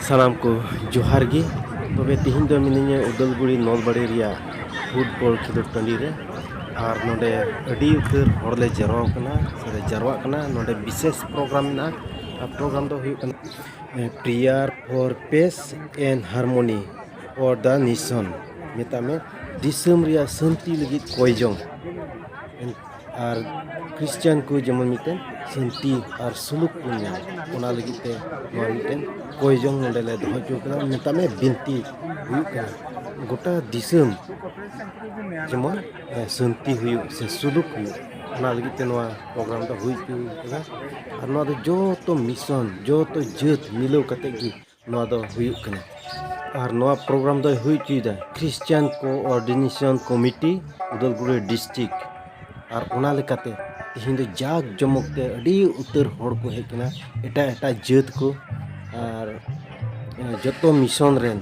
सानाम को जोहार गी तबे तिहिं दो मिनिया उदलगुड़ी नलबाड़ी रिया फुटबॉल खेलोड टंडी रे और नोडे अडी उतर हरले जरवा कना से जरवा कना नोडे विशेष प्रोग्राम ना प्रोग्राम दो हुई कना prayer for piece and harmony for the nation मेता में दिसम रिया शांति लगी कोयजों और क्रिश्चियन को जेमन मिटेन शांति और सुलूक पुण्या ओना लगी ते नोआ मिटेन कोयजों नोडेले दोहो चुकना मेता में बिनती हुई कना गोटा दिसम जेमन शांति हुई से सुलूक हुई ओना लगी ते नोआ प्रोग्राम दा हुई कना और नोआ दो जो तो मिशन जो तो जत मिलो कते गी नोआ दो हुई कना और नोआ प्रोग्राम दो हुई चुदा Christian coordination committee Udalguri district और ओना लेकाते तिहिं दो जाग जमकते अडी उतर हड़ को हेकना एटा एटा जत को और जतो मिशन रेन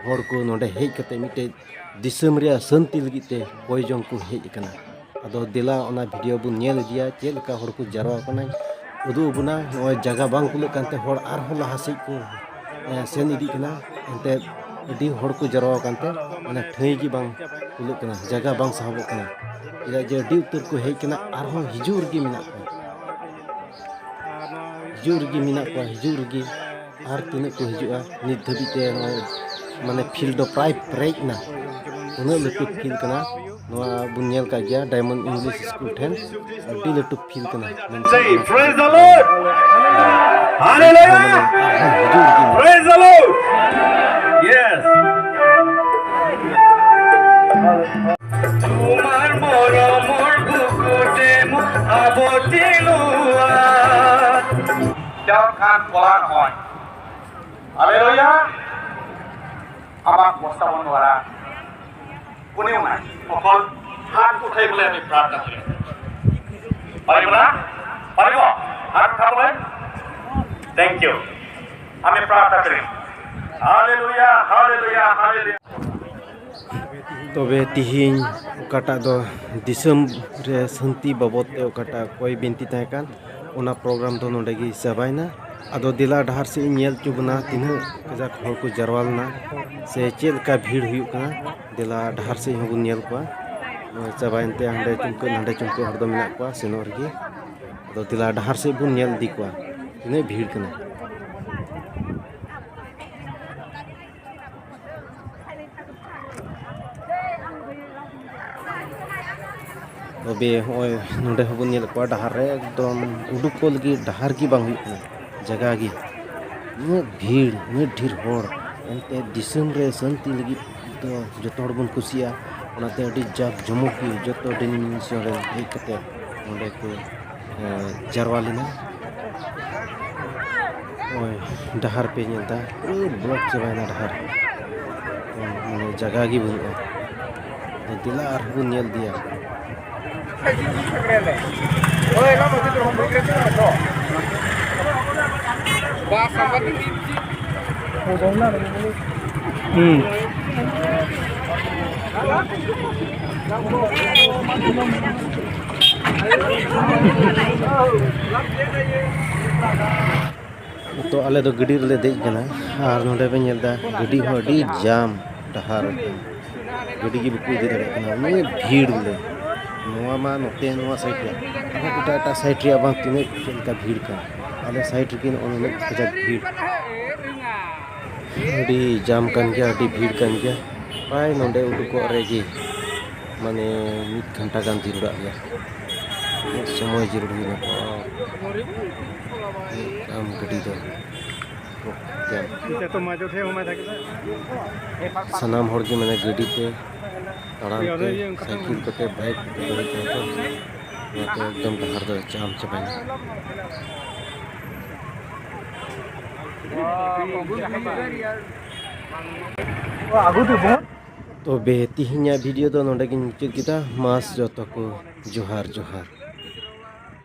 हड़ को नोडे हेज कते मिटे दिसम रिया शांति लगीते कोयजों को हेज कना अदो देला ओना वीडियो बु नेल दिया चेल का हड़ को जरवा कना उदु बुना नोय जगह बांग कुल कांते हड़ आर हो लहासि को सेन इदी कना एंते अडी हड़ को जरवा कांते माने ठई gi बांग कुल कना जगह बांग साहब कना इदा जे अडी उतर को हेज कना आर हो हिजुर gi मिना को हिजुर gi आर तिने को हिजुआ नित धबिते माने फील्ड प्राय प्रेज ना उना लटु फील कना नोआ बुनियल का गया डायमंड इंग्लिश स्कूल ठेन अडी लटु फील कना praise the Lord hallelujah praise the Lord yes তোমার মরমর বুকুতে আবতিলুয়া দেওখান কলার হয় হালেলুয়া আমার প্রস্তাবন করা কোনেও নাই অকল হাত উঠাই বলে আমি প্রার্থনা করি পারিব না পারিব হাত উঠাবলে থ্যাংক ইউ আমি প্রার্থনা করি হালেলুয়া হালেলুয়া হালেলুয়া तबे तिहिं ओकाटा दो दिसम रे शांति बाबत ते ओकाटा कोई बिनती तहकान ओना प्रोग्राम दो नोडे गी चाबायना अदो दिला डहार से नेल चुबना तिना कजाक हर को जरवालना से चेल का भीड़ हुई कना दिला डहार से हबु नेल को चाबायनते हंडे चुमको हर दो मिना को सेनोर गी अदो दिला डहार से बु नेल दी को तिने भीड़ कना तबे होय नोडे हबु नेल को डहार रे एकदम उडुक को लगी डहार की बांग हुई कना जगह की भीड़ ढेर हड़ एनते दिसम रे शांति लगी तो जतो हड़ बन खुशिया ओनाते अडी जाक जमक की जतो डिनिशन रे हेज कते नोडे को जरवा लेना ओय डहार पे नेलता पूरा ब्लॉक चबायना डहार माने जगह की बनुआ दिला आर हबु नेल दिया तो आले दो गड्डी रे देज कना और नोडे पे नेलदा गड्डी हो अडी जाम डहार गड्डी की बुकु दे दरे कना मे भीड़ ले नोआ मा नोते नोआ साइड रे एटा साइड रे बांग तिने चलका भीड़ का आले साइड रे किन ओने कजा भीड़ अडी जाम कान गया अडी भीड़ कान गया प्राय नोडे उडुको रेगी माने मिद घंटा गान जिरुड़ा गया समय जिरुड़ हुई काम गड्डी दो सनाम हड़ के माने गड्डी पे ताड़ाम पे साइकिल कते बाइक एकदम डहार दो जाम चबायना तो बे तिहिnya वीडियो दो नोडे गिन मुचाद किदा मास जतो को जोहार जोहार।